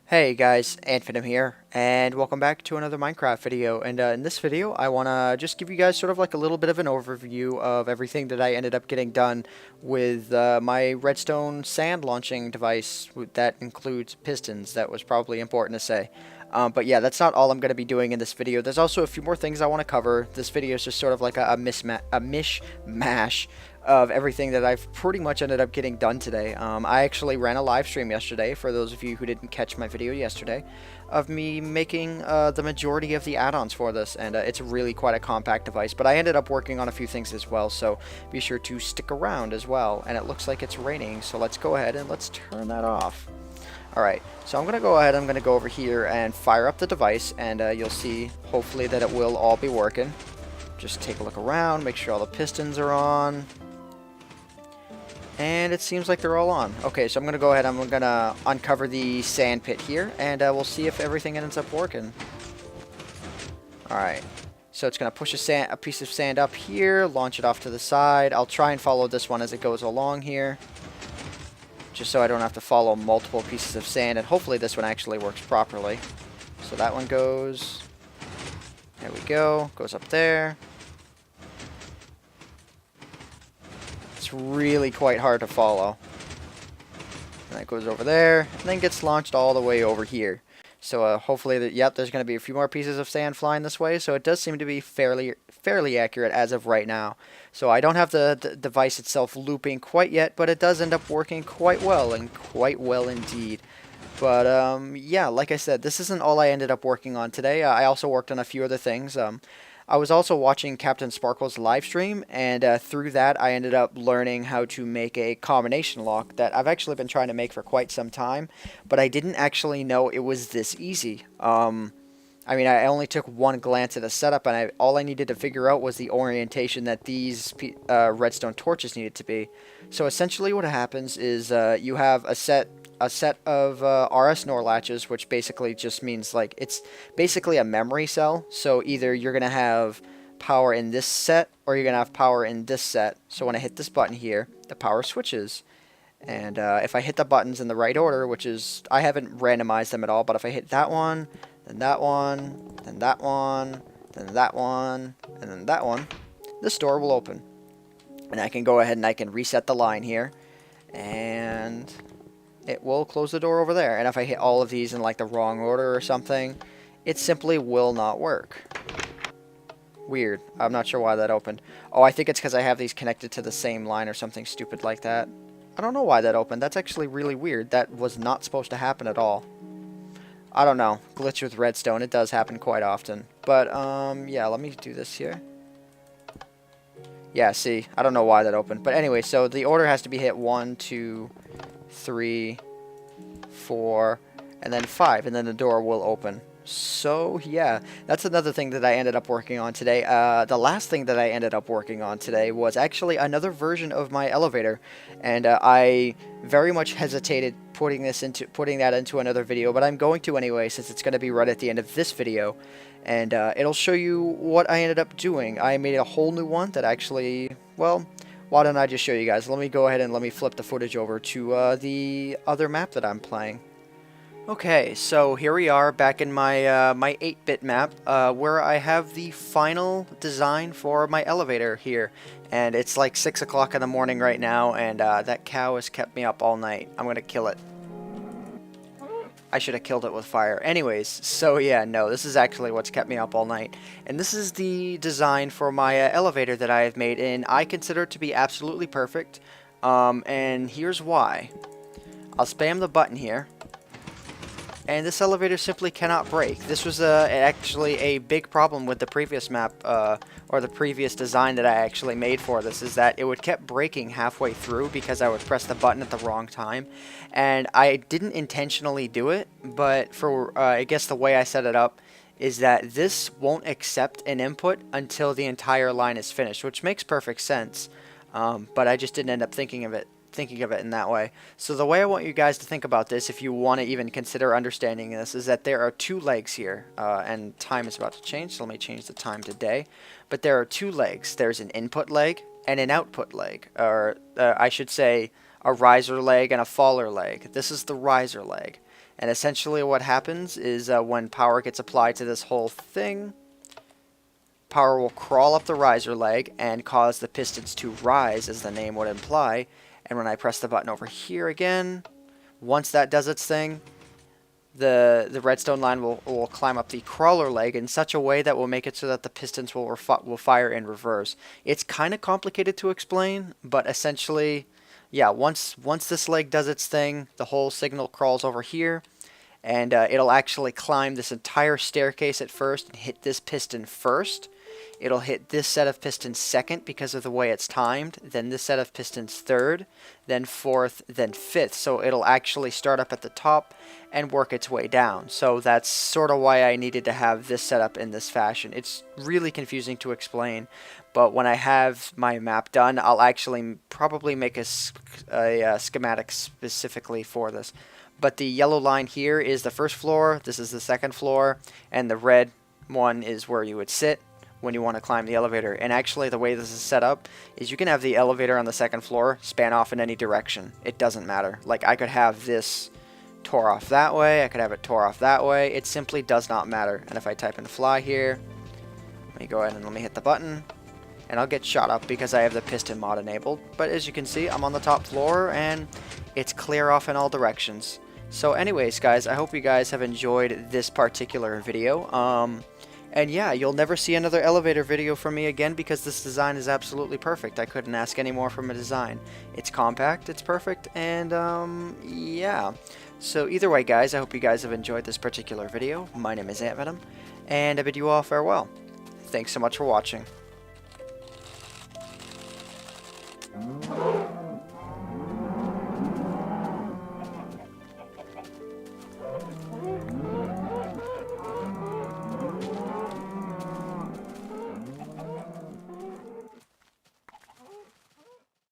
Hey guys, AntVenom here, and welcome back to another Minecraft video. And in this video, I want to just give you guys sort of like a little bit of an overview of everything that I ended up getting done with my Redstone sand launching device that includes pistons. That was probably important to say. But yeah, that's not all I'm going to be doing in this video. There's also a few more things I want to cover. This video is just sort of like a mishmash of everything that I've pretty much ended up getting done today. I actually ran a live stream yesterday, for those of you who didn't catch my video yesterday, of me making the majority of the add-ons for this, and it's really quite a compact device, but I ended up working on a few things as well, so be sure to stick around as well. And it looks like it's raining, so let's go ahead and let's turn that off. Alright, so I'm going to go ahead, I'm going to go over here and fire up the device, and you'll see, hopefully, that it will all be working. Just take a look around, make sure all the pistons are on. And it seems like they're all on. Okay, so I'm going to go ahead, I'm going to uncover the sand pit here, and we'll see if everything ends up working. Alright, so it's going to push a piece of sand up here, launch it off to the side. I'll try and follow this one as it goes along here, just so I don't have to follow multiple pieces of sand, and hopefully this one actually works properly. So that one goes, there we go, goes up there. It's really quite hard to follow. And that goes over there, and then gets launched all the way over here. So hopefully, yep, there's going to be a few more pieces of sand flying this way. So it does seem to be fairly accurate as of right now. So I don't have the device itself looping quite yet, but it does end up working quite well, and quite well indeed. But yeah, like I said, this isn't all I ended up working on today. I also worked on a few other things. I was also watching Captain Sparkle's live stream, and through that I ended up learning how to make a combination lock that I've actually been trying to make for quite some time, but I didn't actually know it was this easy. I mean, I only took one glance at the setup, and all I needed to figure out was the orientation that these redstone torches needed to be. So essentially what happens is you have a set of RS NOR latches, which basically just means like it's basically a memory cell. So either you're going to have power in this set or you're going to have power in this set. So when I hit this button here, the power switches. And if I hit the buttons in the right order, which is, I haven't randomized them at all, but if I hit that one, then that one, then that one, then that one, and then that one, this door will open. And I can go ahead and I can reset the line here. And it will close the door over there. And if I hit all of these in like the wrong order or something, it simply will not work. Weird. I'm not sure why that opened. Oh, I think it's because I have these connected to the same line or something stupid like that. I don't know why that opened. That's actually really weird. That was not supposed to happen at all. I don't know. Glitch with redstone. It does happen quite often. But, yeah, let me do this here. Yeah, see, I don't know why that opened. But anyway, so the order has to be hit 1, 2, 3, 4, and then 5, and then the door will open. So yeah, that's another thing that I ended up working on today. The last thing that I ended up working on today was actually another version of my elevator, and I very much hesitated putting that into another video, but I'm going to anyway, since it's going to be right at the end of this video, and it'll show you what I ended up doing. I made a whole new one that actually, well, why don't I just show you guys? Let me go ahead and let me flip the footage over to the other map that I'm playing. Okay, so here we are back in my my 8-bit map, where I have the final design for my elevator here. And it's like 6 o'clock in the morning right now, and that cow has kept me up all night. I'm gonna kill it. I should have killed it with fire. Anyways, so yeah, no, this is actually what's kept me up all night. And this is the design for my elevator that I have made, and I consider it to be absolutely perfect. And here's why. I'll spam the button here. And this elevator simply cannot break. This was actually a big problem with the previous map, or the previous design that I actually made for this, is that it would kept breaking halfway through because I would press the button at the wrong time. And I didn't intentionally do it, but for, I guess the way I set it up is that this won't accept an input until the entire line is finished, which makes perfect sense. But I just didn't end up thinking of it in that way. So the way I want you guys to think about this, if you want to even consider understanding this, is that there are two legs here, and time is about to change, so let me change the time to day. But there are two legs. There's an input leg and an output leg, or I should say a riser leg and a faller leg. This is the riser leg. And essentially what happens is when power gets applied to this whole thing, power will crawl up the riser leg and cause the pistons to rise, as the name would imply. And when I press the button over here again, once that does its thing, the redstone line will climb up the crawler leg in such a way that will make it so that the pistons will fire in reverse. It's kind of complicated to explain, but essentially, yeah, once this leg does its thing, the whole signal crawls over here, and it'll actually climb this entire staircase at first and hit this piston first. It'll hit this set of pistons second because of the way it's timed, then this set of pistons third, then fourth, then fifth. So it'll actually start up at the top and work its way down. So that's sort of why I needed to have this set up in this fashion. It's really confusing to explain, but when I have my map done, I'll actually probably make a schematic specifically for this. But the yellow line here is the first floor, this is the second floor, and the red one is where you would sit when you want to climb the elevator. And actually the way this is set up is you can have the elevator on the second floor span off in any direction. It doesn't matter. Like, I could have this tore off that way, I could have it tore off that way. It simply does not matter. And if I type in fly here, let me go ahead and let me hit the button, and I'll get shot up because I have the piston mod enabled. But as you can see, I'm on the top floor and it's clear off in all directions. So anyways, guys, I hope you guys have enjoyed this particular video. And yeah, you'll never see another elevator video from me again because this design is absolutely perfect. I couldn't ask any more from a design. It's compact, it's perfect, and yeah. So either way, guys, I hope you guys have enjoyed this particular video. My name is AntVenom, and I bid you all farewell. Thanks so much for watching.